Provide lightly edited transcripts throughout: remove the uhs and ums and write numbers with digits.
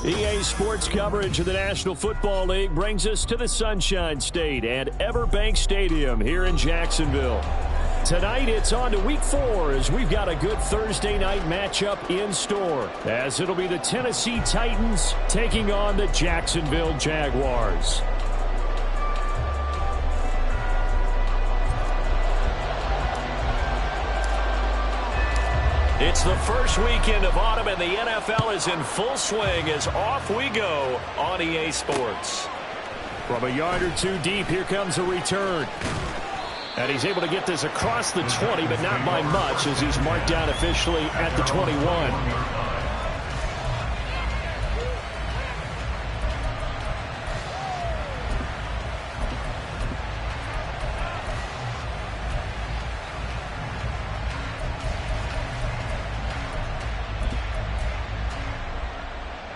EA Sports coverage of the National Football League brings us to the Sunshine State and Everbank Stadium here in Jacksonville. Tonight, it's on to Week 4 as we've got a good Thursday night matchup in store, as it'll be the Tennessee Titans taking on the Jacksonville Jaguars. It's the first weekend of autumn, and the NFL is in full swing as off we go on EA Sports. From a yard or two deep, here comes a return. And he's able to get this across the 20, but not by much, as he's marked down officially at the 21.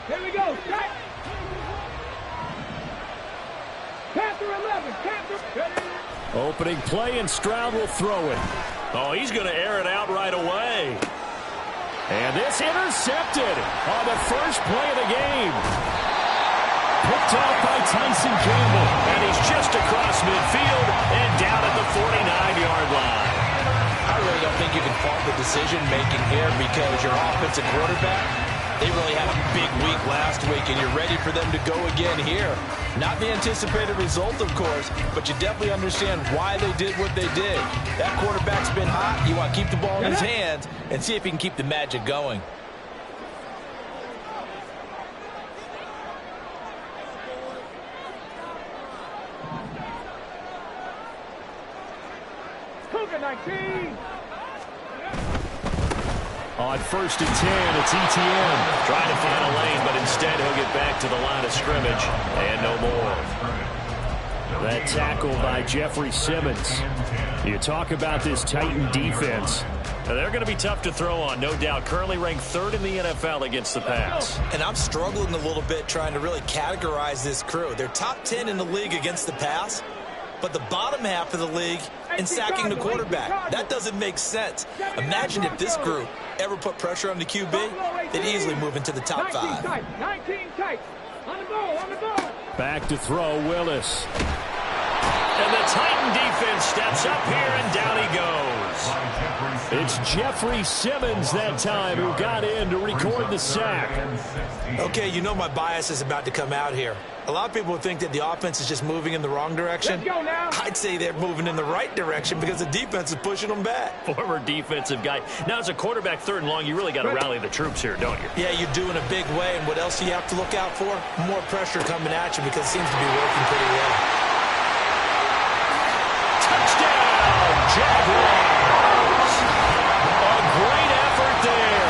Here we go. Strike. Panther 11. Panther. Opening play, and Stroud will throw it. Oh, he's going to air it out right away. And this intercepted on the first play of the game. Picked off by Tyson Campbell. And he's just across midfield and down at the 49-yard line. I really don't think you can fault the decision-making here because your offensive quarterback, they really had a big week last week, and you're ready for them to go again here. Not the anticipated result, of course, but you definitely understand why they did what they did. That quarterback's been hot. You want to keep the ball in his hands and see if he can keep the magic going. Cougar 19. On 1st and 10, it's ETN. Trying to find a lane, but instead he'll get back to the line of scrimmage. And no more. That tackle by Jeffrey Simmons. You talk about this Titan defense. They're going to be tough to throw on, no doubt. Currently ranked 3rd in the NFL against the pass. And I'm struggling a little bit trying to really categorize this crew. They're top 10 in the league against the pass, but the bottom half of the league in sacking the quarterback. That doesn't make sense. Imagine if this group ever put pressure on the QB, they'd easily move into the top 5. 19 tight. On the ball, on the ball. Back to throw, Willis. And the Titan defense steps up here, and down he goes. It's Jeffrey Simmons that time who got in to record the sack. Okay, you know my bias is about to come out here. A lot of people think that the offense is just moving in the wrong direction. Let's go now. I'd say they're moving in the right direction because the defense is pushing them back. Former defensive guy. Now, as a quarterback 3rd and long, you really got to rally the troops here, don't you? Yeah, you do in a big way. And what else do you have to look out for? More pressure coming at you because it seems to be working pretty well. Touchdown, Jaguars. A great effort there.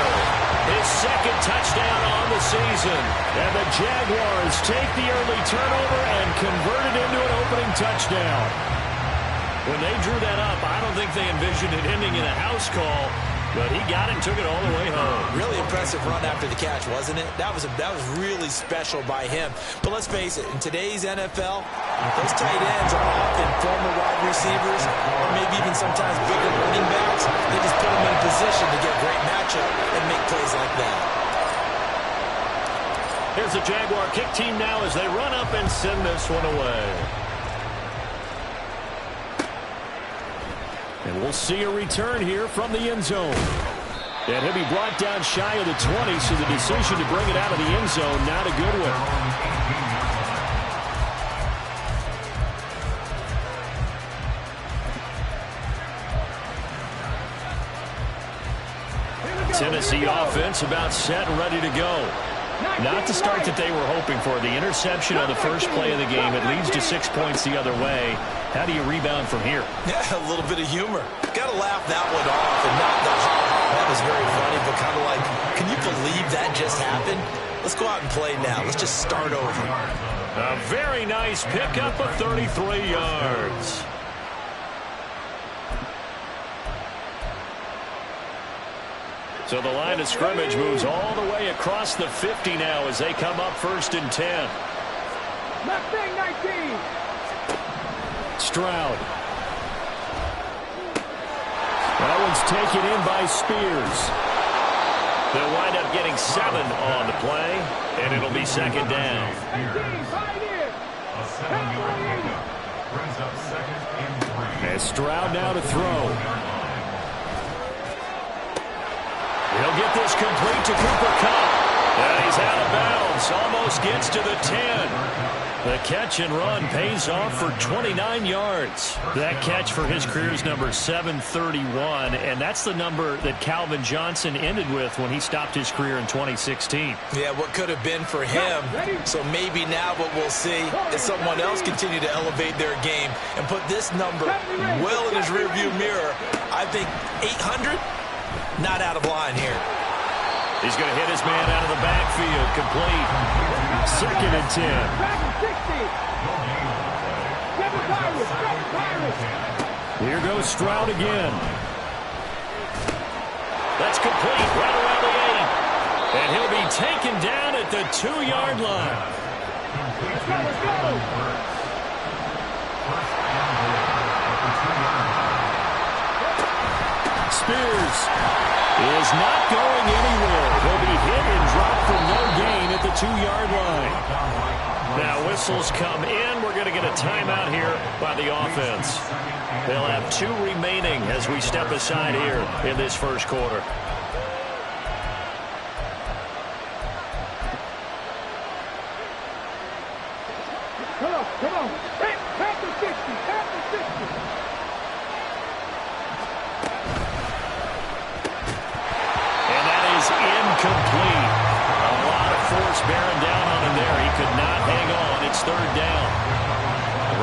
His 2nd touchdown on the season. And the Jaguars take the early turnover and convert it into an opening touchdown. When they drew that up, I don't think they envisioned it ending in a house call, but he got it and took it all the way home. Really impressive run after the catch, wasn't it? That was really special by him. But let's face it, in today's NFL, those tight ends are often former wide receivers or maybe even sometimes bigger running backs. They just put them in position to get a great matchup and make plays like that. Here's the Jaguar kick team now as they run up and send this one away. And we'll see a return here from the end zone. And he'll be brought down shy of the 20, so the decision to bring it out of the end zone, not a good one. Tennessee offense about set and ready to go. Not the start that they were hoping for. The interception on the first play of the game. It leads to 6 points the other way. How do you rebound from here? Yeah, a little bit of humor. Got to laugh that one off and not the that was very funny, but kind of like, can you believe that just happened? Let's go out and play now. Let's just start over. A very nice pickup of 33 yards. So the line of scrimmage moves all the way across the 50 now as they come up 1st and 10. Mustang 19. Stroud. That one's taken in by Spears. They'll wind up getting 7 on the play, and it'll be second down. 18, fight in. Brings up second and 3. And Stroud now to throw. He'll get this complete to Cooper Kupp. And he's out of bounds. Almost gets to the 10. The catch and run pays off for 29 yards. That catch for his career is number 731, and that's the number that Calvin Johnson ended with when he stopped his career in 2016. Yeah, what could have been for him. So maybe now what we'll see is someone else continue to elevate their game and put this number well in his rearview mirror. I think 800, not out of line here. He's going to hit his man out of the backfield. Complete. Second and 10. Here goes Stroud again. That's complete right around the 8. And he'll be taken down at the 2-yard line. Spears is not going anywhere. He'll be hit and dropped for no gain at the 2-yard line. Now whistles come in. We're going to get a timeout here by the offense. They'll have 2 remaining as we step aside here in this first quarter. Come on. Tap the 60. Tap the 60. Incomplete. A lot of force bearing down on him there. He could not hang on. It's third down.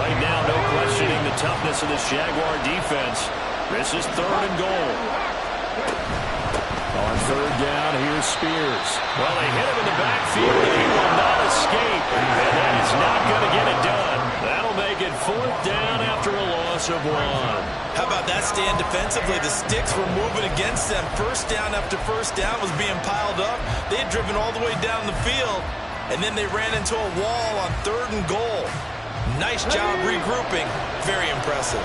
Right now, no questioning the toughness of this Jaguar defense. This is third and goal. On third down, here's Spears. Well, they hit him in the backfield, and he will not escape. And that is not going to get it done. That'll make it fourth down after a loss of 1. How about that stand defensively? The sticks were moving against them. First down after first down was being piled up. They had driven all the way down the field, and then they ran into a wall on third and goal. Nice job regrouping. Very impressive.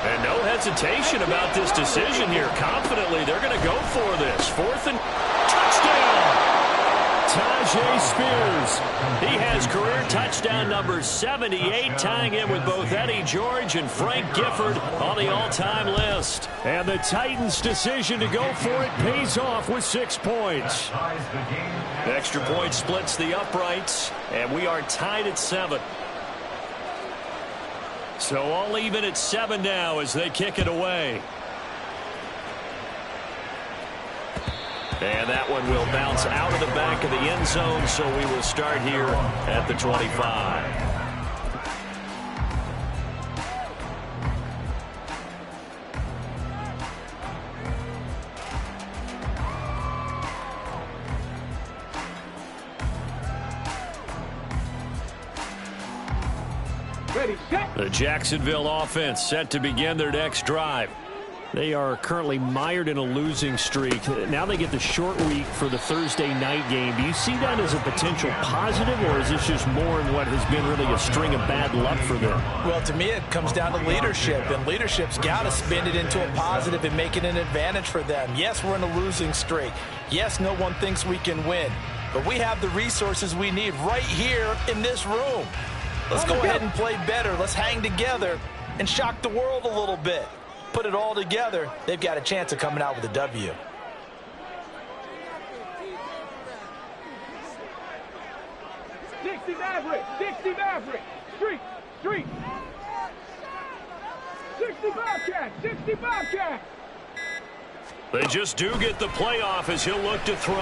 And no hesitation about this decision here. Confidently, they're going to go for this. Fourth and touchdown. Tyjae Spears. He has career touchdown number 78, tying in with both Eddie George and Frank Gifford on the all-time list. And the Titans' decision to go for it pays off with 6 points. Extra point splits the uprights, and we are tied at 7. So all even at 7 now as they kick it away. And that one will bounce out of the back of the end zone, so we will start here at the 25. Ready, set. The Jacksonville offense set to begin their next drive. They are currently mired in a losing streak. Now they get the short week for the Thursday night game. Do you see that as a potential positive, or is this just more in what has been really a string of bad luck for them? Well, to me, it comes down to leadership, and leadership's got to spin it into a positive and make it an advantage for them. Yes, we're in a losing streak. Yes, no one thinks we can win, but we have the resources we need right here in this room. Let's go ahead and play better. Let's hang together and shock the world a little bit. Put it all together, they've got a chance of coming out with a W. Dixie Maverick, street, 65 cat. They just do get the playoff as he'll look to throw.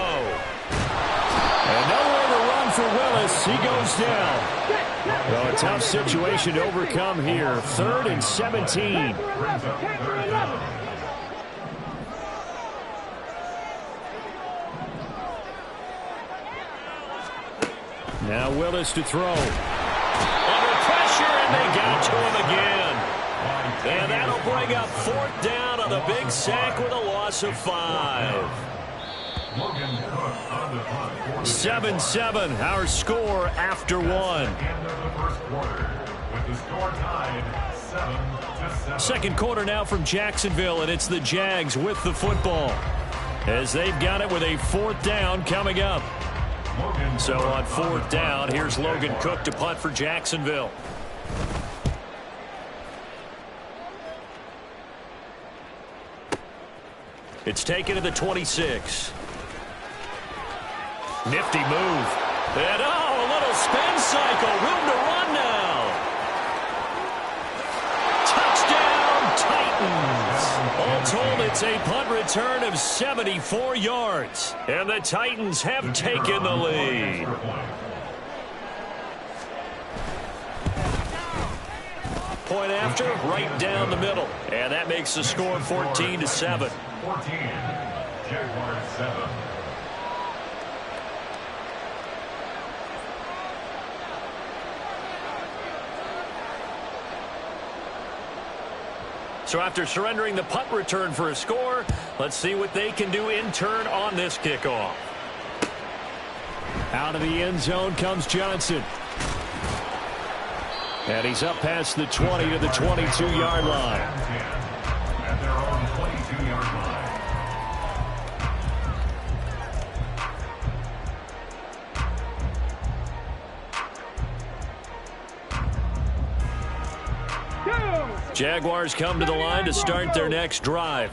And nowhere to run for Willis. He goes down. Well, a tough situation to overcome here. 3rd and 17. Now Willis to throw. Under pressure, and they got to him again. And that'll bring up 4th down on the big sack with a loss of 5. 7-7, our score after 1. Second quarter now from Jacksonville, and it's the Jags with the football. as they've got it with a 4th down coming up. So on 4th down, here's Logan Cook to punt for Jacksonville. It's taken to the 26. Nifty move. And a little spin cycle. Room to run now. Touchdown, Titans. All told, it's a punt return of 74 yards. And the Titans have taken the lead. Point after, right down the middle. And that makes the score 14-7. 14, Jaguars 7. So after surrendering the punt return for a score, let's see what they can do in turn on this kickoff. Out of the end zone comes Johnson. And he's up past the 20 to the 22-yard line. At their own 22-yard line. Jaguars come to the line to start their next drive.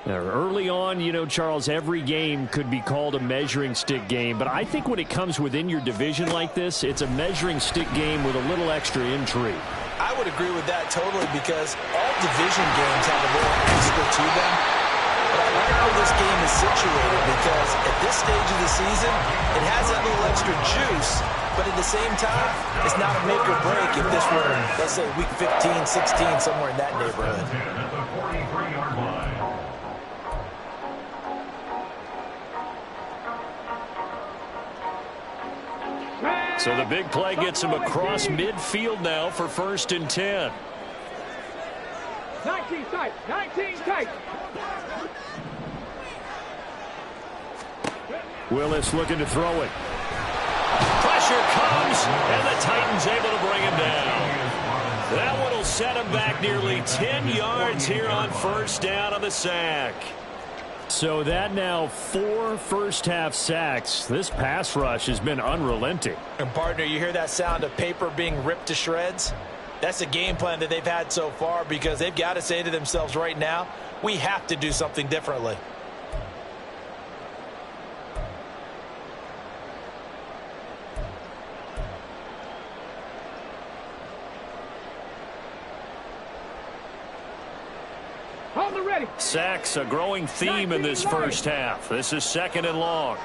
Now, early on, you know, Charles, every game could be called a measuring stick game, but I think when it comes within your division like this, it's a measuring stick game with a little extra intrigue. I would agree with that totally because all division games have a little extra to them. But I like how this game is situated because at this stage of the season, it has that little extra juice. But at the same time, it's not a make or break if this were, let's say, week 15, 16, somewhere in that neighborhood. At the 43-yard line. So the big play gets him across midfield now for 1st and 10. 19 tight, 19 tight. Willis looking to throw it. Pressure comes, and the Titans able to bring him down. That one will set him back nearly 10 yards here on 1st down on the sack. So that now 4 first-half sacks. This pass rush has been unrelenting. And, partner, you hear that sound of paper being ripped to shreds? That's a game plan that they've had so far because they've got to say to themselves right now, we have to do something differently. Sacks, a growing theme in this first half. This is 2nd and long.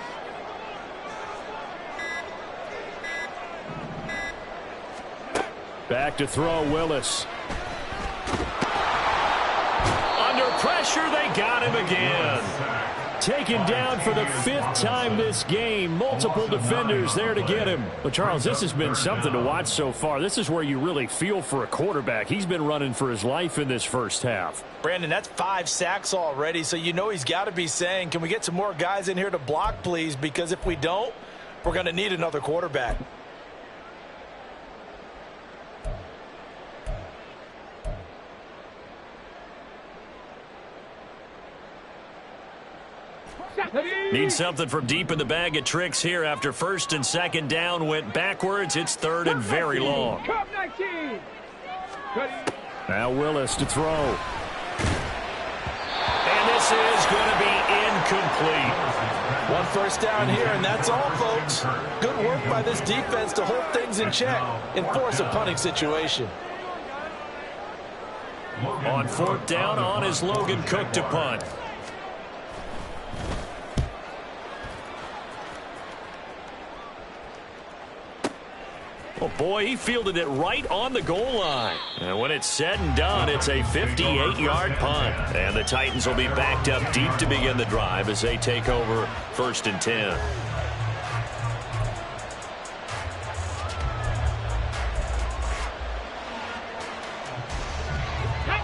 Back to throw, Willis. Under pressure, they got him again. Taken down for the 5th time this game. Multiple defenders there to get him. But, Charles, this has been something to watch so far. This is where you really feel for a quarterback. He's been running for his life in this first half. Brandon, that's 5 sacks already, so you know he's got to be saying, can we get some more guys in here to block, please? Because if we don't, we're going to need another quarterback. Need something from deep in the bag of tricks here after 1st and 2nd down went backwards. It's 3rd and very long. Now Willis to throw. And this is going to be incomplete. 1 first down here, and that's all, folks. Good work by this defense to hold things in check and force a punting situation. On 4th down, on is Logan Cook to punt. Oh, boy, he fielded it right on the goal line. And when it's said and done, it's a 58-yard punt. And the Titans will be backed up deep to begin the drive as they take over 1st and 10.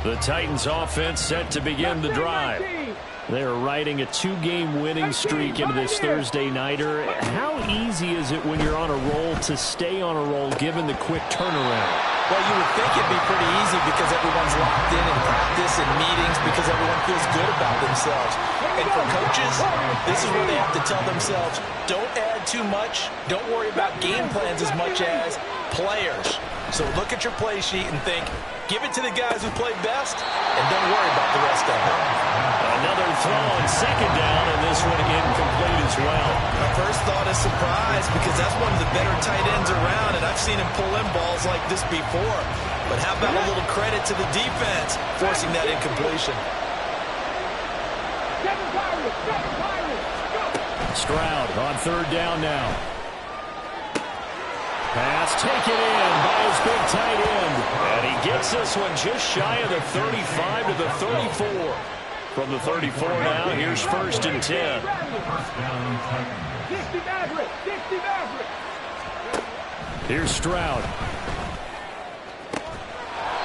The Titans offense set to begin the drive. They're riding a 2-game winning streak into this Thursday nighter. How easy is it when you're on a roll to stay on a roll given the quick turnaround? Well, you would think it'd be pretty easy because everyone's locked in practice and meetings because everyone feels good about themselves. And for coaches, this is where they have to tell themselves, don't add too much. Don't worry about game plans as much as players. So look at your play sheet and think, give it to the guys who play best, and don't worry about the rest of it. Another throw on second down, and this one incomplete as well. My first thought is surprise because that's one of the better tight ends around, and I've seen him pull in balls like this before. But how about a little credit to the defense forcing that incompletion? Stroud on third down now. Pass taken in by his big tight end. And he gets this one just shy of the 35 to the 34. From the 34 now, here's 1st and 10. Here's Stroud.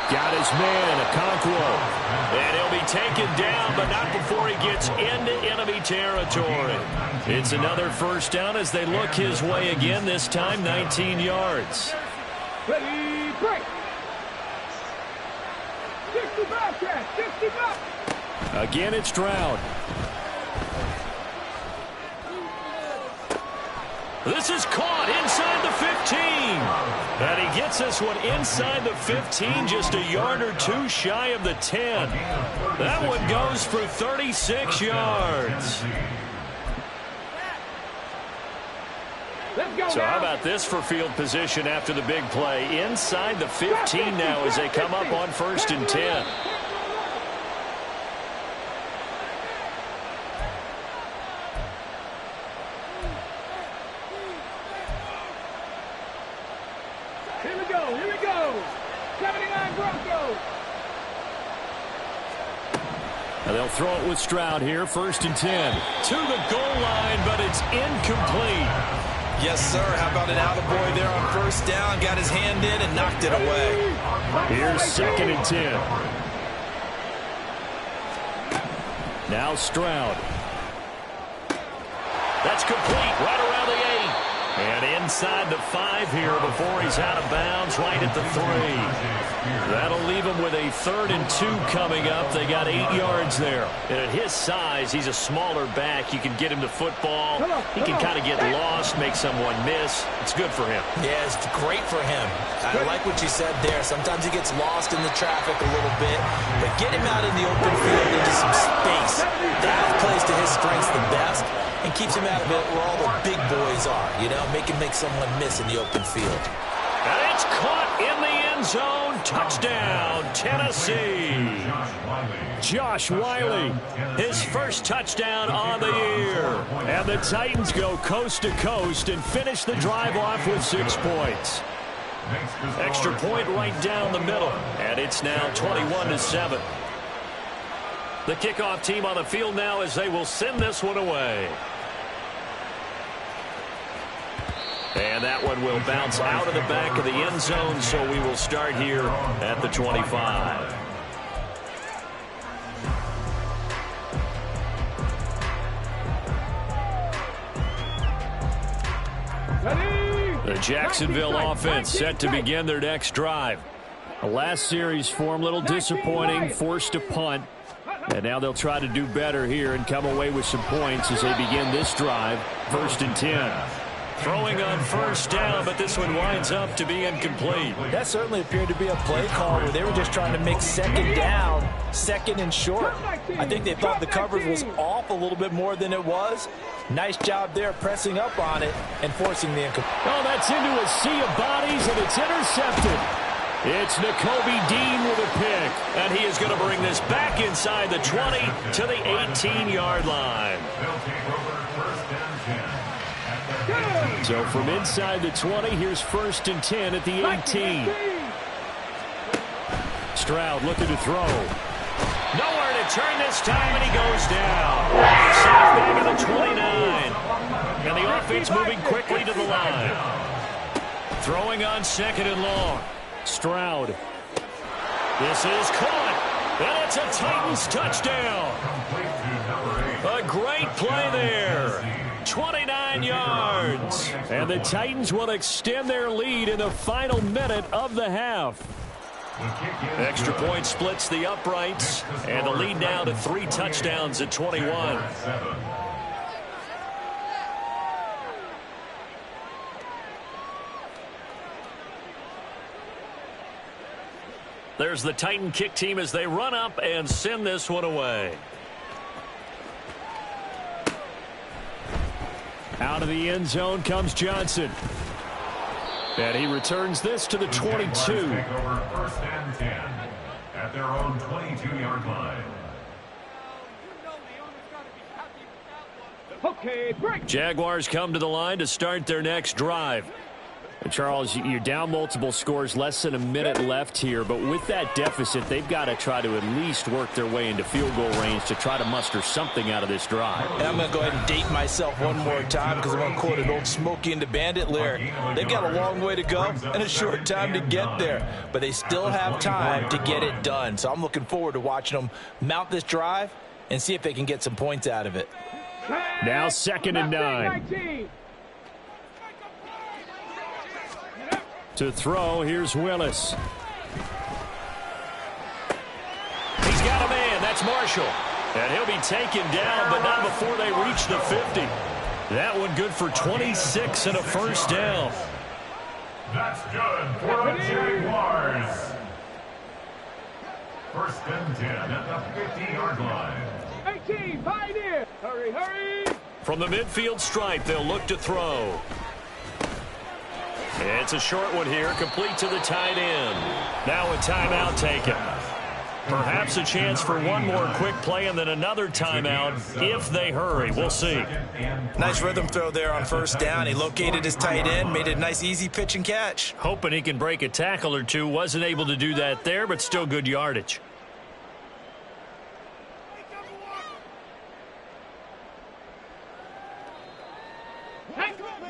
Got his man, Okonkwo. And he'll be taken down, but not before he gets into enemy territory. It's another 1st down as they look his way again, this time 19 yards. Ready, break. 65, Chad, 65. Again, it's Stroud. This is caught inside the 15. And he gets this one inside the 15, just a yard or two shy of the 10. That one goes for 36 yards. So how about this for field position after the big play? Inside the 15 now as they come up on 1st and 10. Here we go. 79 Broncos. Now they'll throw it with Stroud here, 1st and 10. To the goal line, but it's incomplete. Yes, sir. How about an attaboy there on 1st down? Got his hand in and knocked it away. Here's 2nd and 10. Now Stroud. That's complete right around the 8. And inside the 5 here before he's out of bounds right at the 3. That'll leave him with a 3rd and 2 coming up. They got 8 yards there. And at his size, he's a smaller back. You can get him to football. He can kind of get lost, make someone miss. It's good for him. Yeah, it's great for him. I like what you said there. Sometimes he gets lost in the traffic a little bit. But get him out in the open field into some space. That plays to his strengths the best. And keeps him out of it where all the big boys are. You know, make someone miss in the open field. And it's caught in the end zone. Touchdown, Tennessee. Josh Wiley, his first touchdown on the year. And the Titans go coast to coast and finish the drive off with 6 points. Extra point right down the middle. And it's now 21-7. The kickoff team on the field now as they will send this one away. And that one will bounce out of the back of the end zone, so we will start here at the 25. The Jacksonville offense set to begin their next drive. The last series form a little disappointing, forced to punt. And now they'll try to do better here and come away with some points as they begin this drive. 1st and 10. Throwing on 1st down, but this one winds up to be incomplete. That certainly appeared to be a play call where they were just trying to make 2nd down, 2nd and short. I think they thought the coverage was off a little bit more than it was. Nice job there pressing up on it and forcing the incomplete. Oh, that's into a sea of bodies, and it's intercepted. It's Nakobe Dean with a pick, and he is going to bring this back inside the 20 to the 18-yard line. So from inside the 20, here's 1st and 10 at the 18. Stroud looking to throw. Nowhere to turn this time, and he goes down. Safe back at the 29. And the offense moving quickly to the line. Throwing on 2nd and long. Stroud. This is caught. And it's a Titans touchdown. Great play there. 29 yards. And the Titans will extend their lead in the final minute of the half. Extra point splits the uprights, and the lead now to 3 touchdowns at 21. There's the Titan kick team as they run up and send this one away. Out of the end zone comes Johnson. And he returns this to the 22. Take over 1st and 10 at their own 22-yard line. Okay, break. Jaguars come to the line to start their next drive. And Charles, you're down multiple scores, less than a minute left here, but with that deficit, they've got to try to at least work their way into field goal range to try to muster something out of this drive. And I'm going to go ahead and date myself one more time because I'm going to quote an old Smokey and the Bandit lyric. They've got a long way to go and a short time to get there, but they still have time to get it done. So I'm looking forward to watching them mount this drive and see if they can get some points out of it. Now 2nd and 9. To throw, here's Willis. He's got a man, that's Marshall. And he'll be taken down, but not before they reach the 50. That one good for 26 and a first down. That's good for the Jaguars. 1st and 10 at the 50-yard line. 18, pioneer. Hurry, hurry. From the midfield stripe, they'll look to throw. It's a short one here, complete to the tight end. Now a timeout taken. Perhaps a chance for one more quick play and then another timeout if they hurry. We'll see. Nice rhythm throw there on 1st down. He located his tight end, made it a nice easy pitch and catch. Hoping he can break a tackle or two. Wasn't able to do that there, but still good yardage.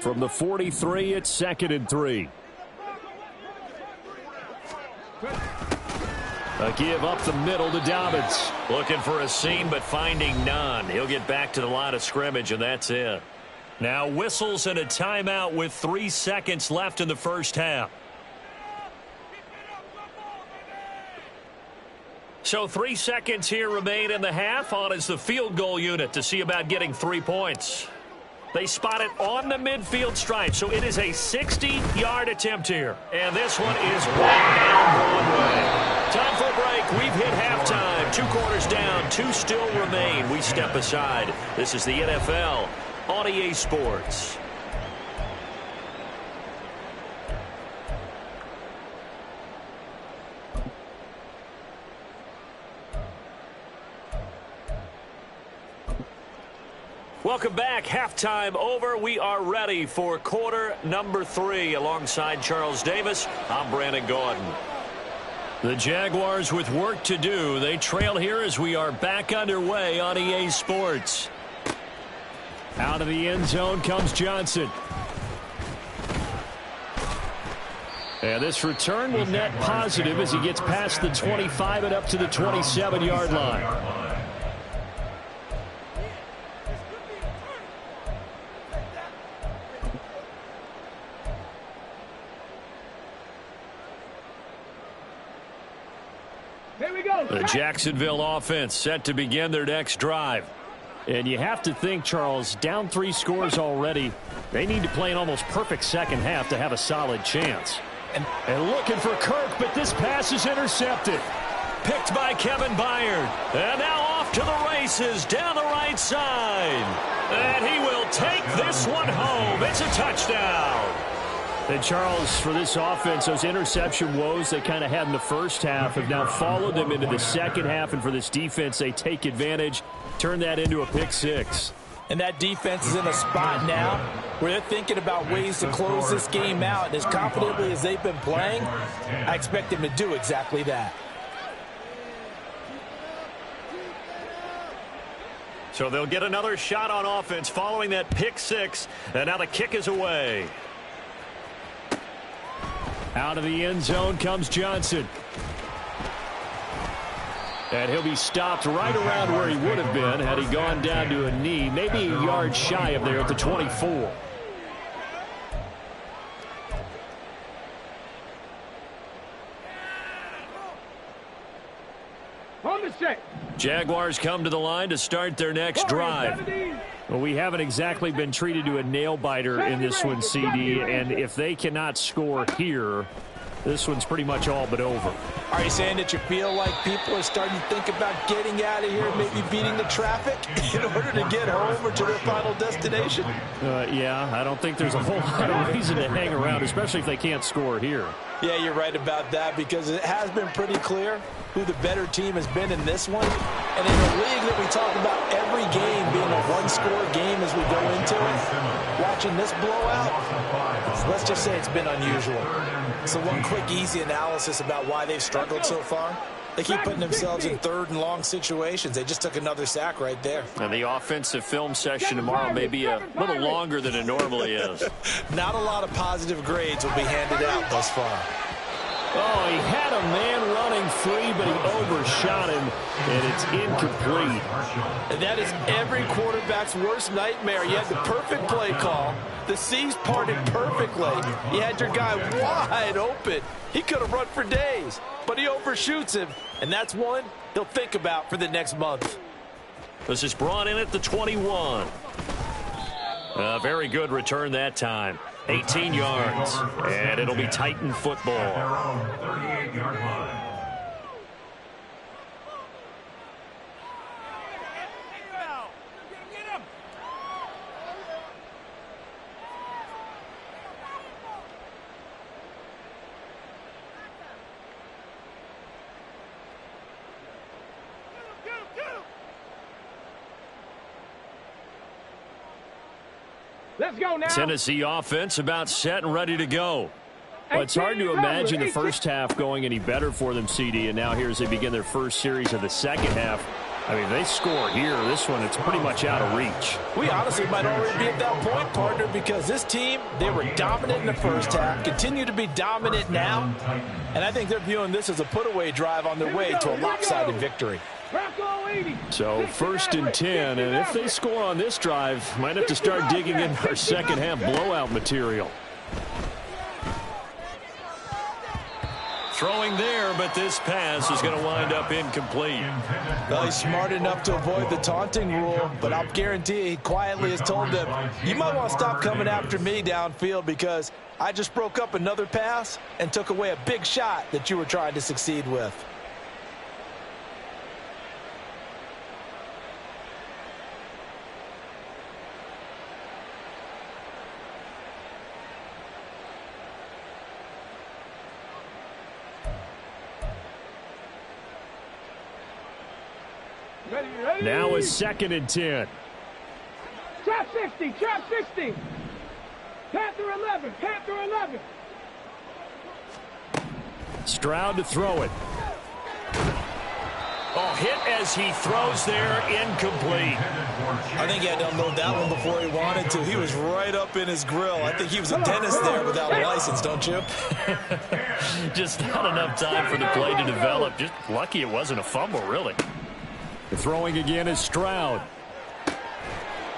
From the 43, it's 2nd and 3. A give up the middle to Dobbins. Looking for a seam, but finding none. He'll get back to the line of scrimmage, and that's it. Now whistles and a timeout with 3 seconds left in the first half. So 3 seconds here remain in the half. On is the field goal unit to see about getting 3 points. They spot it on the midfield stripe, so it is a 60-yard attempt here. And this one is back down Broadway. Time for a break. We've hit halftime. 2 quarters down, 2 still remain. We step aside. This is the NFL on EA Sports. Welcome back. Halftime over. We are ready for quarter number 3. Alongside Charles Davis, I'm Brandon Gordon. The Jaguars with work to do. They trail here as we are back underway on EA Sports. Out of the end zone comes Johnson. And this return will net positive as he gets past the 25 and up to the 27-yard line. The Jacksonville offense set to begin their next drive. And you have to think, Charles, down 3 scores already. They need to play an almost perfect second half to have a solid chance. And looking for Kirk, but this pass is intercepted. Picked by Kevin Byard. And now off to the races down the right side. And he will take this one home. It's a touchdown. And Charles, for this offense, those interception woes they kind of had in the first half have now followed them into the second half. And for this defense, they take advantage, turn that into a pick 6. And that defense is in a spot now where they're thinking about ways to close this game out. And as confidently as they've been playing, I expect them to do exactly that. So they'll get another shot on offense following that pick 6. And now the kick is away. Out of the end zone comes Johnson. And he'll be stopped right around where he would have been had he gone down to a knee, maybe a yard shy of there at the 24. On the check. Jaguars come to the line to start their next drive. Well, we haven't exactly been treated to a nail-biter in this one, CD, and if they cannot score here, this one's pretty much all but over. Are you saying that you feel like people are starting to think about getting out of here, maybe beating the traffic in order to get home or to their final destination? Yeah, I don't think there's a whole lot of reason to hang around, especially if they can't score here. Yeah, you're right about that because it has been pretty clear who the better team has been in this one. And in a league that we talk about every game being a one-score game as we go into it, watching this blowout, let's just say it's been unusual. So one quick, easy analysis about why they've struggled so far. They keep putting themselves in third and long situations. They just took another sack right there. And the offensive film session tomorrow may be a little longer than it normally is. Not a lot of positive grades will be handed out thus far. Oh, he had a man running free, but he overshot him, and it's incomplete. And that is every quarterback's worst nightmare. You had the perfect play call. The C's parted perfectly. You had your guy wide open. He could have run for days, but he overshoots him, and that's one he'll think about for the next month. This is brought in at the 21. A very good return that time. 18 yards, and it'll be Titan football. Their own 38-yard line. Let's go now. Tennessee offense about set and ready to go. Well, it's hard to imagine the first half going any better for them, CD, and now here as they begin their first series of the second half. I mean, if they score here, this one, it's pretty much out of reach. We honestly might already be at that point, partner, because this team, they were dominant in the first half, continue to be dominant now, and I think they're viewing this as a put-away drive on their way to a lopsided victory. So 1st and 10, and if they score on this drive, might have to start digging in our second half blowout material. Throwing there, but this pass is going to wind up incomplete. Well, he's smart enough to avoid the taunting rule, but I'll guarantee he quietly has told them, you might want to stop coming after me downfield because I just broke up another pass and took away a big shot that you were trying to succeed with. Now is 2nd and 10. Trap 60, trap 60. Panther 11, Panther 11. Stroud to throw it. Oh, hit as he throws there, incomplete. I think he had to unload that one before he wanted to. He was right up in his grill. I think he was a dentist there without a license, don't you? Just not enough time for the play to develop. Just lucky it wasn't a fumble, really. Throwing again is Stroud.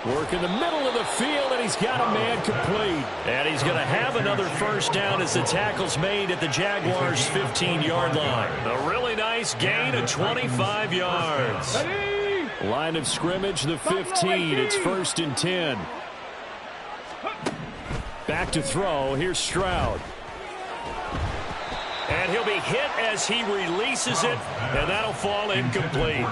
Work in the middle of the field, and he's got a man complete. And he's going to have another first down as the tackle's made at the Jaguars' 15-yard line. A really nice gain of 25 yards. Line of scrimmage, the 15. It's 1st and 10. Back to throw. Here's Stroud. And he'll be hit as he releases it, and that'll fall incomplete.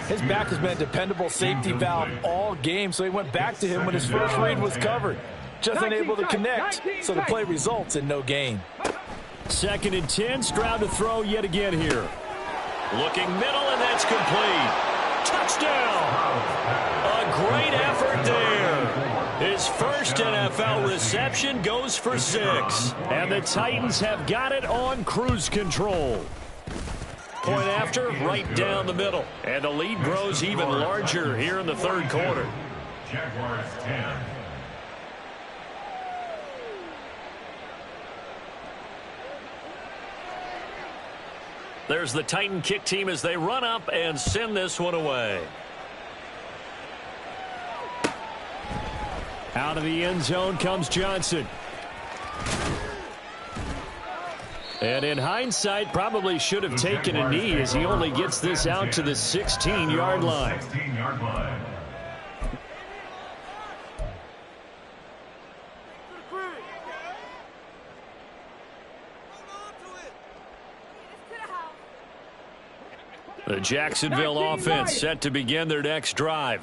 His back has been a dependable safety valve all game, so he went back to him when his first read was covered. Just unable to connect, so the play results in no gain. 2nd and 10, Stroud to throw yet again here. Looking middle, and that's complete. Touchdown! A great effort there. His first NFL reception goes for 6. And the Titans have got it on cruise control. Point after, right down the middle. And the lead grows even larger here in the 3rd quarter. Jaguars 10. There's the Titan kick team as they run up and send this one away. Out of the end zone comes Johnson. And in hindsight, probably should have taken a knee as he only gets this out to the 16-yard line. 16-yard line. The Jacksonville offense set to begin their next drive.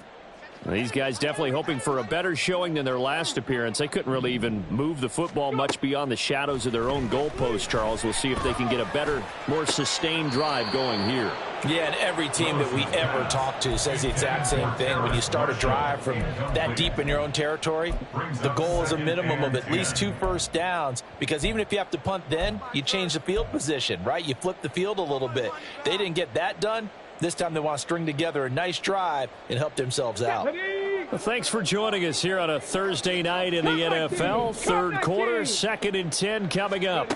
These guys definitely hoping for a better showing than their last appearance. They couldn't really even move the football much beyond the shadows of their own goalpost, Charles. We'll see if they can get a better, more sustained drive going here. Yeah, and every team that we ever talk to says the exact same thing. When you start a drive from that deep in your own territory, the goal is a minimum of at least 2 first downs, because even if you have to punt then, you change the field position, right? You flip the field a little bit. They didn't get that done. This time they want to string together a nice drive and help themselves out. Well, thanks for joining us here on a Thursday night in the NFL. Third quarter, 2nd and 10 coming up.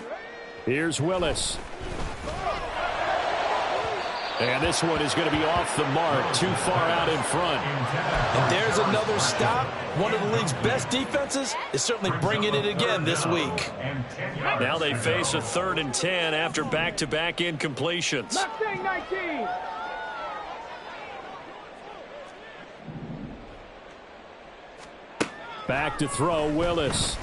Here's Willis. And this one is going to be off the mark, too far out in front. And there's another stop. One of the league's best defenses is certainly bringing it again this week. Now they face a 3rd and 10 after back-to-back incompletions. Mustang 19. Back to throw, Willis.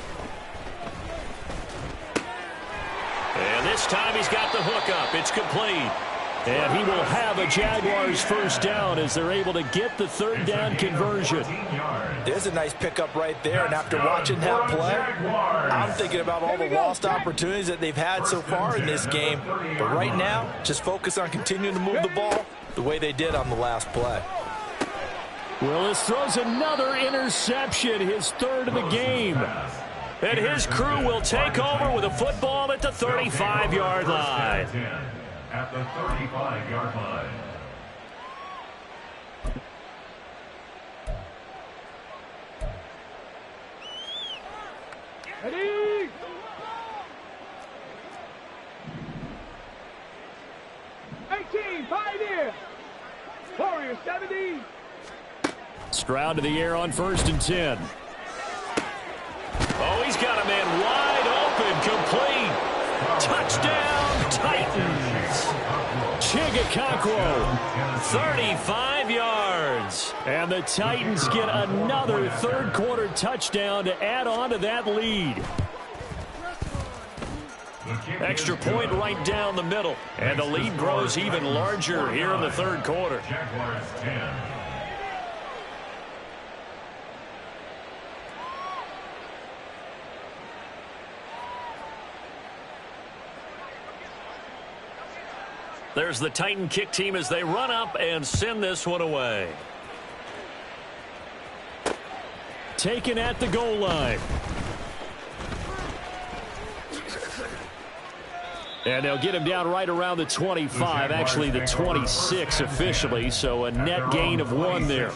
And this time he's got the hook up. It's complete. And he will have a Jaguars first down as they're able to get the 3rd down conversion. There's a nice pickup right there, and after watching that play, I'm thinking about all the lost opportunities that they've had so far in this game. But right now, just focus on continuing to move the ball the way they did on the last play. Willis throws another interception, his 3rd of the game. And his crew will take over with a football at the 35-yard line. At the 35-yard line. Ready? Pioneer. Warrior 70. Stroud to the air on 1st and 10. Oh, he's got a man wide open, complete. Touchdown, Titans. Chigakakwo, 35 yards. And the Titans get another 3rd quarter touchdown to add on to that lead. Extra point right down the middle. And the lead grows even larger here in the 3rd quarter. Jaguars 10. There's the Titan kick team as they run up and send this one away. Taken at the goal line. And they'll get him down right around the 25, actually the 26 officially, so a net gain of 1 there.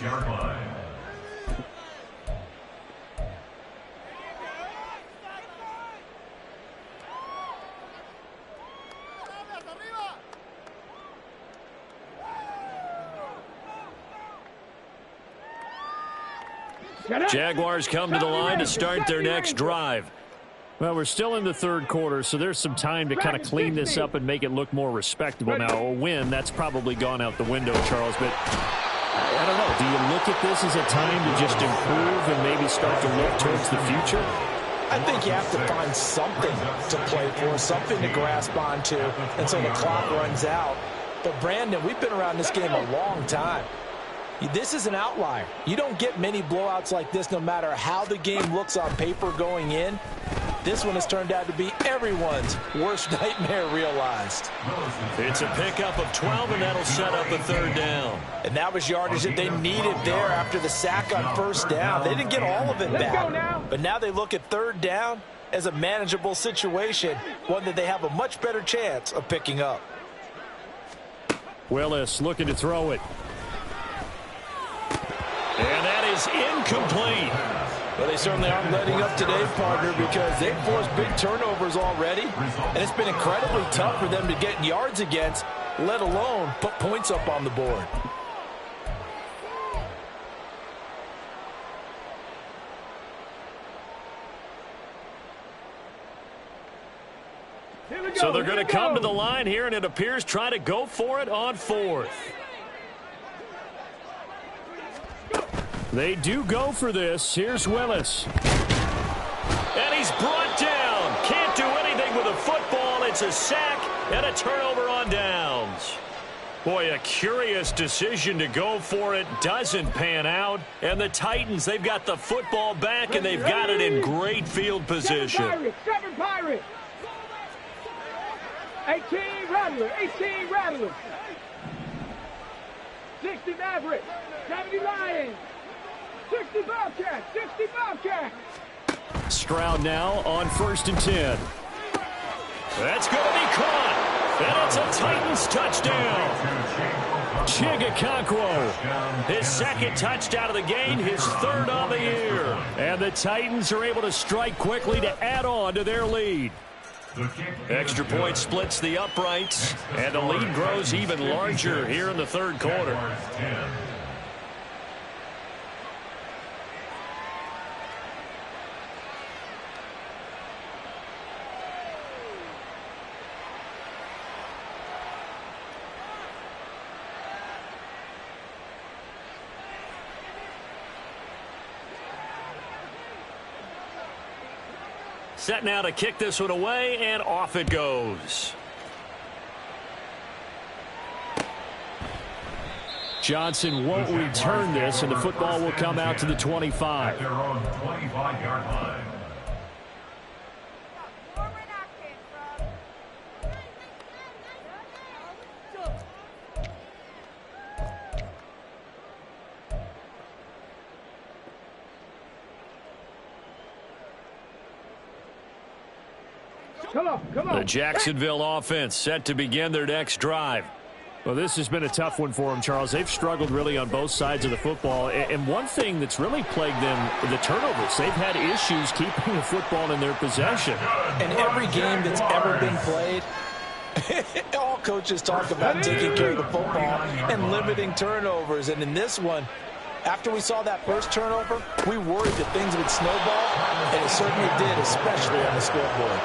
Jaguars come to the line to start their next drive. Well, we're still in the 3rd quarter, so there's some time to kind of clean this up and make it look more respectable. Now, a win, that's probably gone out the window, Charles, but I don't know. Do you look at this as a time to just improve and maybe start to look towards the future? I think you have to find something to play for, something to grasp onto until the clock runs out. But, Brandon, we've been around this game a long time. This is an outlier. You don't get many blowouts like this no matter how the game looks on paper going in. This one has turned out to be everyone's worst nightmare realized. It's a pickup of 12, and that'll set up a 3rd down. And that was yardage that they needed there after the sack on 1st down. They didn't get all of it back. But now they look at 3rd down as a manageable situation, one that they have a much better chance of picking up. Willis looking to throw it. And that is incomplete. Well, they certainly aren't letting up today, partner, because they've forced big turnovers already, and it's been incredibly tough for them to get yards against let alone put points up on the board. So they're going to come to the line here, and it appears trying to go for it on fourth. They do go for this. Here's Willis. And he's brought down. Can't do anything with a football. It's a sack and a turnover on downs. Boy, a curious decision to go for it. Doesn't pan out. And the Titans, they've got the football back, and they've got it in great field position. 7 Pirates. 18 Rattlers. 18 Rattlers. 60 Mavericks. 70 Lions. 60 Bobcats. 60 Bobcats. Stroud now on 1st and 10. That's going to be caught. And it's a Titans touchdown. Chigakonkwo, his second touchdown of the game, his third on the year. And the Titans are able to strike quickly to add on to their lead. Extra point splits the uprights, and the lead grows even larger here in the third quarter. Set now to kick this one away, and off it goes. Johnson won't return this, and the football will come out to the 25. At their own 25-yard line. Come on. The Jacksonville offense set to begin their next drive. Well, this has been a tough one for them, Charles. They've struggled really on both sides of the football. And one thing that's really plagued them, the turnovers. They've had issues keeping the football in their possession. In every game that's ever been played, all coaches talk about taking care of the football and limiting turnovers. And in this one, after we saw that first turnover, we worried that things would snowball, and it certainly did, especially on the scoreboard.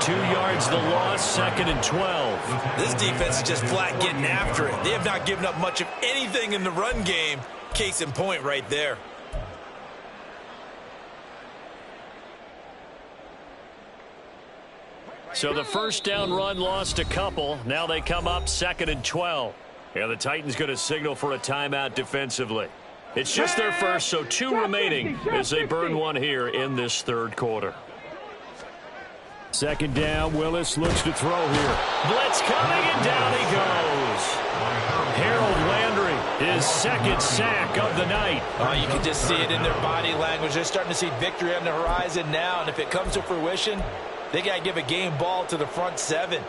2 yards the loss, 2nd and 12. This defense is just flat getting after it. They have not given up much of anything in the run game. Case in point right there. So the first down run lost a couple. Now they come up 2nd and 12. And the Titans going to signal for a timeout defensively. It's just their first, so 2 remaining as they burn one here in this third quarter. 2nd down, Willis looks to throw here. Blitz coming, and down he goes. Harold Landry, his second sack of the night. You can just see it in their body language. They're starting to see victory on the horizon now, and if it comes to fruition, they got to give a game ball to the front 7.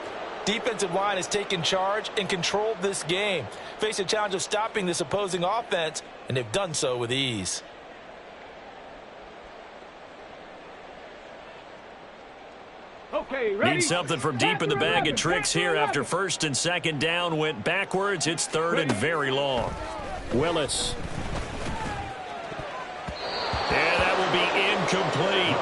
Defensive line has taken charge and controlled this game. Face a challenge of stopping this opposing offense, and they've done so with ease. Okay, ready? Need something from deep in the bag of tricks here after 1st and 2nd down went backwards. It's 3rd and very long. Willis. And that will be incomplete.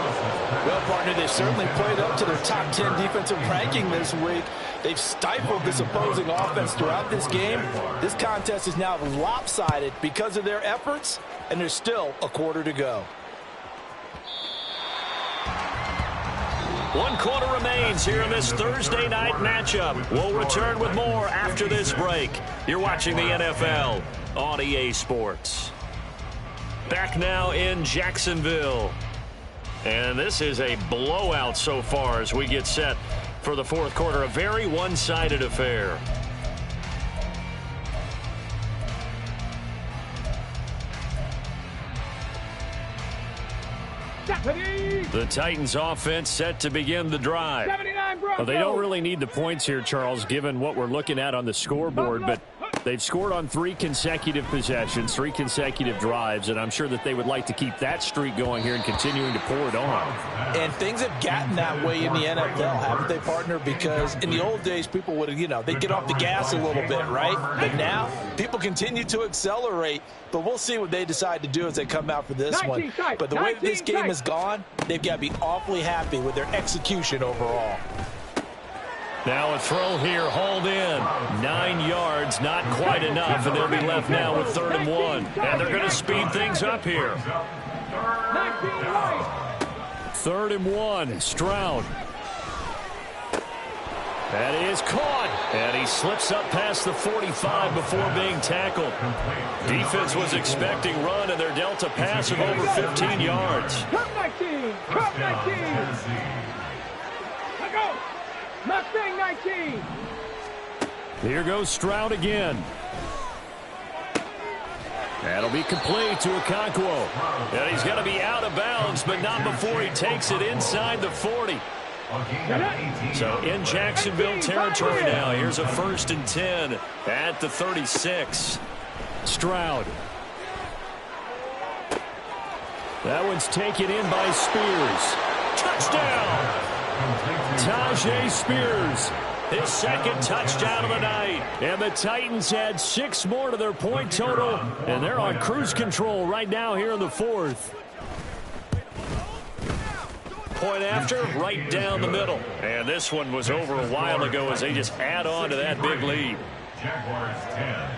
Well, partner, they've certainly played up to their top 10 defensive ranking this week. They've stifled this opposing offense throughout this game. This contest is now lopsided because of their efforts, and there's still a quarter to go. 1 quarter remains here in this Thursday night matchup. We'll return with more after this break. You're watching the NFL on EA Sports. Back now in Jacksonville. And this is a blowout so far as we get set for the fourth quarter. A very one-sided affair. The Titans offense set to begin the drive. 79 Broncos. Well, they don't really need the points here, Charles, given what we're looking at on the scoreboard, but They've scored on 3 consecutive possessions, 3 consecutive drives, and I'm sure that they would like to keep that streak going here and continuing to pour it on. And things have gotten that way in the NFL, haven't they, partner? Because in the old days, people would, they'd get off the gas a little bit, right? But now, people continue to accelerate. But we'll see what they decide to do as they come out for this one. But the way that this game has gone, they've got to be awfully happy with their execution overall. Now a throw here, hauled in. 9 yards, not quite enough, and they'll be left now with 3rd and 1. And they're going to speed things up here. 3rd and 1, Stroud. That is caught, and he slips up past the 45 before being tackled. Defense was expecting run, and they're dealt a pass of over 15 yards. Cup 19! Cup 19! Let go! Mustang 19! Here goes Stroud again. That'll be complete to Okonkwo. And he's going to be out of bounds, but not before he takes it inside the 40. So in Jacksonville territory now. Here's a 1st and 10 at the 36. Stroud. That one's taken in by Spears. Touchdown! Tyjae Spears, his 2nd touchdown of the night. And the Titans add 6 more to their point total, and they're on cruise control right now here in the 4th. Point after, right down the middle. And this one was over a while ago as they just add on to that big lead. Jaguars 10.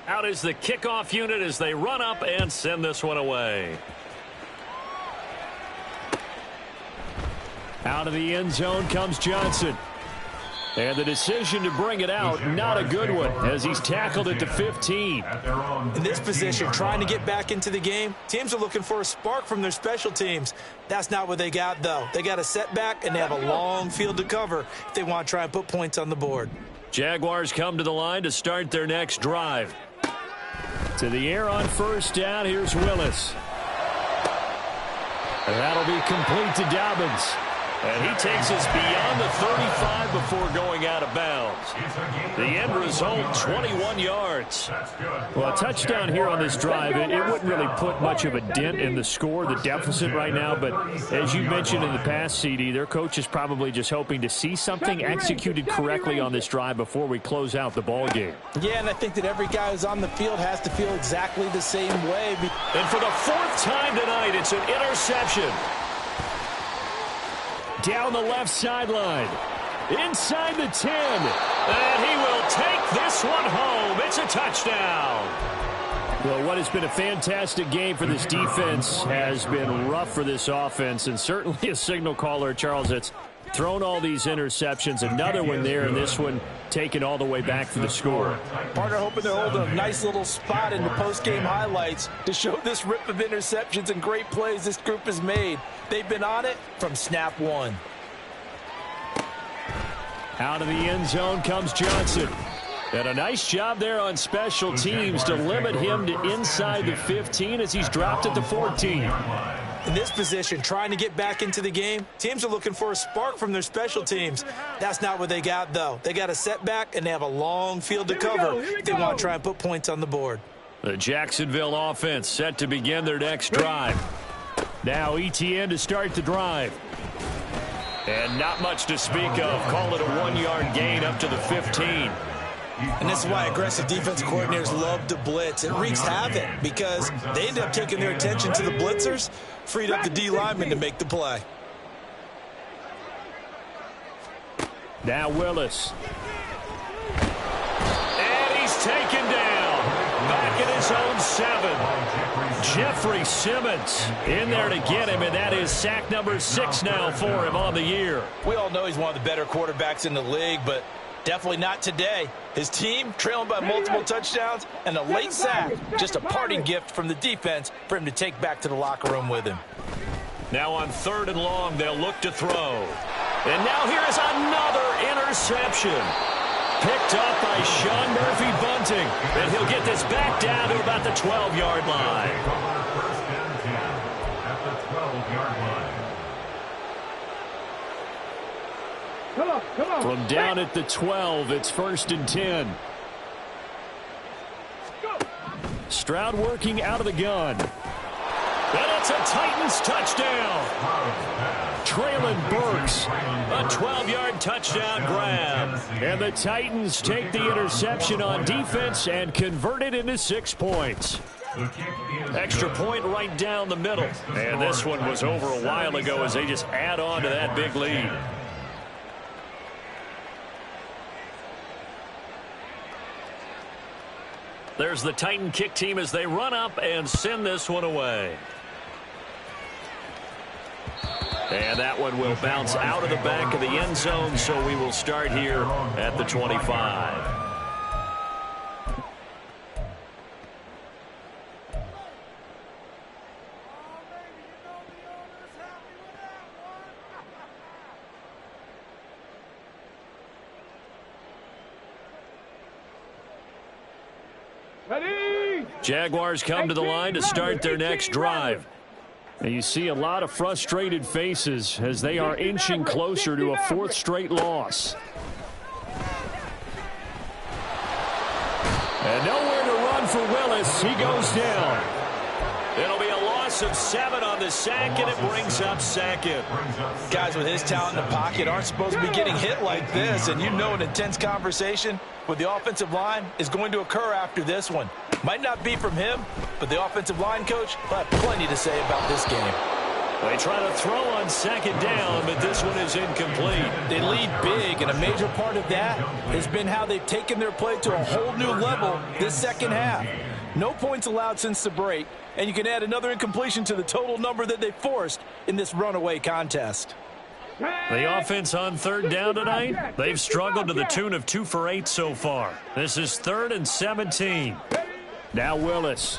Out is the kickoff unit as they run up and send this one away. Out of the end zone comes Johnson. And the decision to bring it out, not a good one, as he's tackled at the 15. In this position, trying to get back into the game, teams are looking for a spark from their special teams. That's not what they got, though. They got a setback, and they have a long field to cover if they want to try and put points on the board. Jaguars come to the line to start their next drive. To the air on 1st down, here's Willis. And that'll be complete to Dobbins. And he takes us beyond the 35 before going out of bounds. The end result, 21 yards. Well, a touchdown here on this drive, it wouldn't really put much of a dent in the score, the deficit right now. But as you mentioned in the past, CD, their coach is probably just hoping to see something executed correctly on this drive before we close out the ball game. Yeah, and I think that every guy who's on the field has to feel exactly the same way. And for the 4th time tonight, it's an interception. Down the left sideline. Inside the 10. And he will take this one home. It's a touchdown. Well, what has been a fantastic game for this defense has been rough for this offense, and certainly a signal caller, Charles, that's thrown all these interceptions. Another one there, and this one taken all the way back for the score. Partner hoping to hold a nice little spot in the post-game highlights to show this rip of interceptions and great plays this group has made. They've been on it from snap 1. Out of the end zone comes Johnson. And a nice job there on special teams to limit him to inside the 15 as he's dropped at the 14. In this position, trying to get back into the game, teams are looking for a spark from their special teams. That's not what they got, though. They got a setback, and they have a long field to cover if they want to try and put points on the board. The Jacksonville offense set to begin their next drive. Now ETN to start the drive. And not much to speak of. Call it a 1-yard gain up to the 15. And this is why aggressive defensive coordinators love to blitz. It wreaks havoc because they end up taking their attention to the blitzers, freed up the D lineman to make the play. Now Willis. And he's taken down. Back at his own 7. Jeffrey Simmons in there to get him, and that is sack number 6 now for him on the year. We all know he's one of the better quarterbacks in the league, but definitely not today. His team trailing by multiple touchdowns, and a late sack, just a parting gift from the defense for him to take back to the locker room with him. Now on 3rd and long, they'll look to throw. And now here is another interception. picked off by Sean Murphy-Bunting. And he'll get this back down to about the 12-yard line. First and 10 at the 12-yard line. Come on. From down at the 12, it's 1st and 10. Go. Stroud working out of the gun. And it's a Titans touchdown. Traylon Burks, a 12-yard touchdown grab. And the Titans take the interception on defense and convert it into 6 points. Extra point right down the middle. And this one was over a while ago as they just add on to that big lead. There's the Titan kick team as they run up and send this one away. And that one will bounce out of the back of the end zone, so we will start here at the 25. Ready? Jaguars come to the line to start their next drive. And you see a lot of frustrated faces as they are inching closer to a 4th straight loss. And nowhere to run for Willis. He goes down. It'll be a loss of 7 on the sack, and it brings up 2nd. Guys with his talent in the pocket aren't supposed to be getting hit like this, and you know an intense conversation with the offensive line is going to occur after this one. Might not be from him, but the offensive line coach will have plenty to say about this game. They try to throw on 2nd down, but this one is incomplete. They lead big, and a major part of that has been how they've taken their play to a whole new level this second half. No points allowed since the break, and you can add another incompletion to the total number that they forced in this runaway contest. The offense on 3rd down tonight, they've struggled to the tune of 2 for 8 so far. This is 3rd and 17. Now Willis.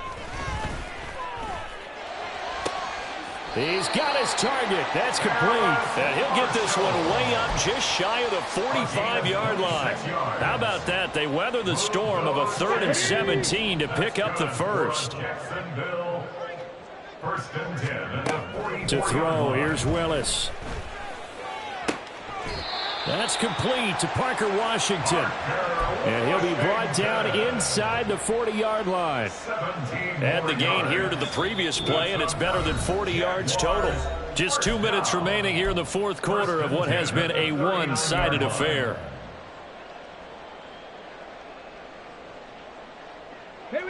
He's got his target. That's complete. And he'll get this one way up just shy of the 45-yard line. How about that? They weather the storm of a 3rd and 17 to pick up the first. To throw, here's Willis. That's complete to Parker Washington. And he'll be brought down inside the 40-yard line. Add the gain here to the previous play, and it's better than 40 yards total. Just 2 minutes remaining here in the 4th quarter of what has been a one-sided affair.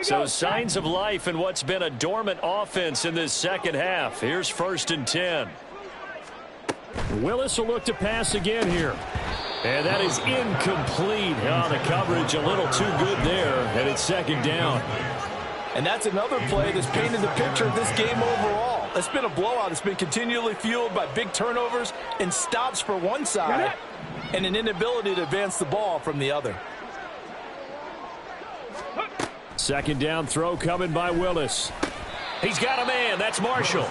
So signs of life in what's been a dormant offense in this second half. Here's 1st and 10. Willis will look to pass again here. And that is incomplete. Oh, the coverage a little too good there, and it's 2nd down. And that's another play that's painted the picture of this game overall. It's been a blowout. It's been continually fueled by big turnovers and stops for one side and an inability to advance the ball from the other. 2nd down throw coming by Willis. He's got a man. That's Marshall.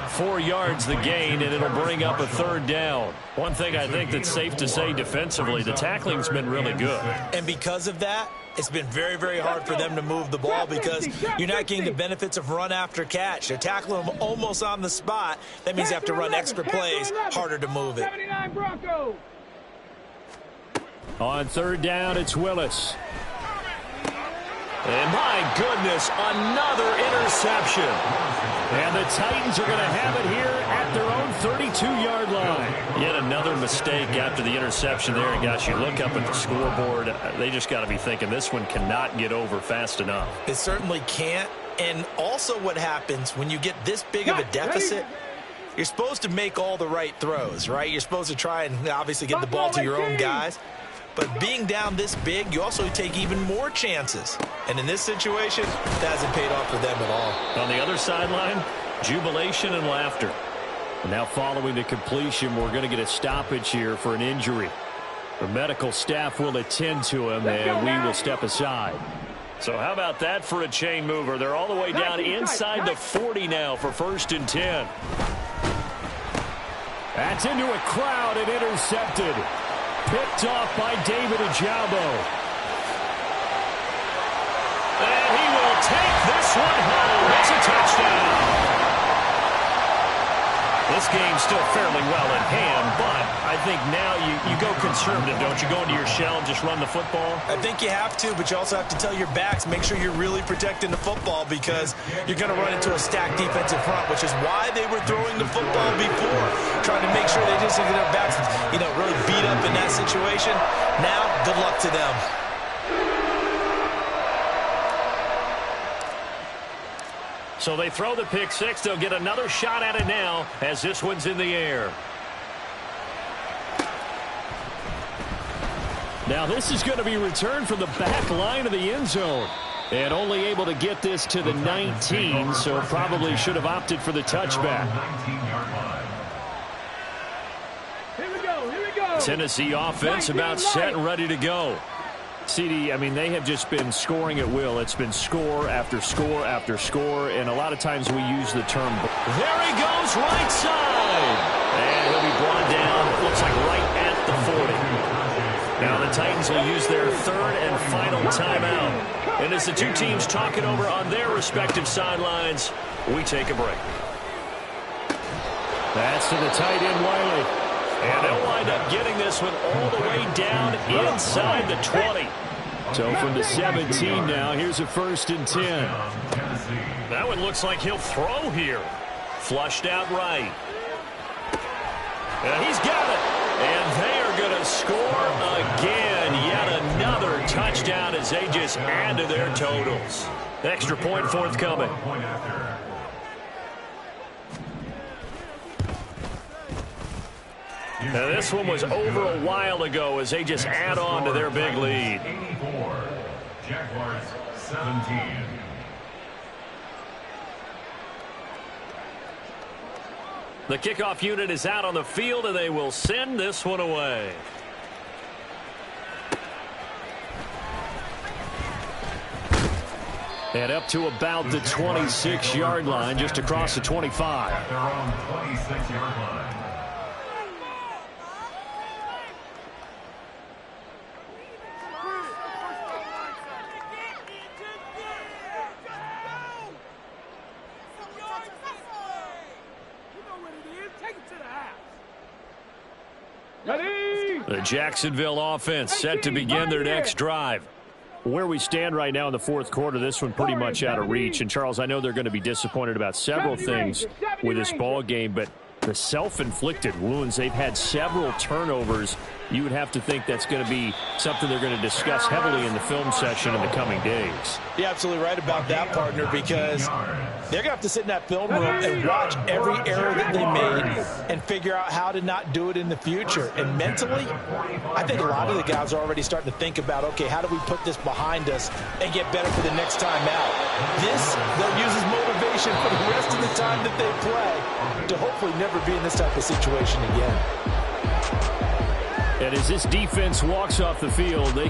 4 yards the gain, and it'll bring up a 3rd down. One thing I think that's safe to say defensively, the tackling's been really good. And because of that, it's been very, very hard for them to move the ball because you're not getting the benefits of run after catch. They're tackling them almost on the spot. That means you have to run extra plays, harder to move it. On 3rd down, it's Willis. And my goodness, another interception. And the Titans are going to have it here at their own 32-yard line. Yet another mistake after the interception there. And gosh, you look up at the scoreboard, they just got to be thinking this one cannot get over fast enough. It certainly can't. And also what happens when you get this big of a deficit, you're supposed to make all the right throws, right? You're supposed to try and obviously get the ball to your own guys. But being down this big, you also take even more chances. And in this situation, that hasn't paid off for them at all. On the other sideline, jubilation and laughter. And now following the completion, we're going to get a stoppage here for an injury. The medical staff will attend to him, and we will step aside. So how about that for a chain mover? They're all the way down inside the 40 now for 1st and 10. That's into a crowd and intercepted. Picked off by David Ojabo. And he will take this one home. It's a touchdown. This game's still fairly well in hand, but I think now you go conservative, don't you? Go into your shell and just run the football? I think you have to, but you also have to tell your backs, make sure you're really protecting the football because you're going to run into a stacked defensive front, which is why they were throwing the football before, trying to make sure they just get their backs, really beat up in that situation. Now, good luck to them. So they throw the pick six. They'll get another shot at it now as this one's in the air. Now this is going to be returned from the back line of the end zone. And only able to get this to the 19, so probably should have opted for the touchback. Here we go. Tennessee offense about set and ready to go. CD, I mean, they have just been scoring at will. It's been score after score after score, and a lot of times we use the term. There he goes, right side. And he'll be brought down, looks like right at the 40. Now the Titans will use their third and final timeout. And as the two teams talk it over on their respective sidelines, we take a break. That's to the tight end, Wiley. And they'll wind up getting this one all the way down inside the 20. So from the 17 now, here's a 1st and 10. That one looks like he'll throw here. Flushed out right. And he's got it. And they are going to score again. Yet another touchdown as they just add to their totals. Extra point forthcoming. Now this one was over a while ago as they just add on to their big lead. 84, Jaguars 17. The kickoff unit is out on the field, and they will send this one away. And up to about the 26-yard line, just across the 25. At their own 26-yard line. The Jacksonville offense set to begin their next drive. Where we stand right now in the fourth quarter, this one pretty much out of reach. And, Charles, I know they're going to be disappointed about several things with this ball game, but the self-inflicted wounds, they've had several turnovers. You would have to think that's going to be something they're going to discuss heavily in the film session in the coming days. You're absolutely right about that, partner, because they're going to have to sit in that film room and watch every error that they made and figure out how to not do it in the future. And mentally, I think a lot of the guys are already starting to think about, okay, how do we put this behind us and get better for the next time out? This, they'll use as motivation for the rest of the time that they play to hopefully never be in this type of situation again. And as this defense walks off the field, they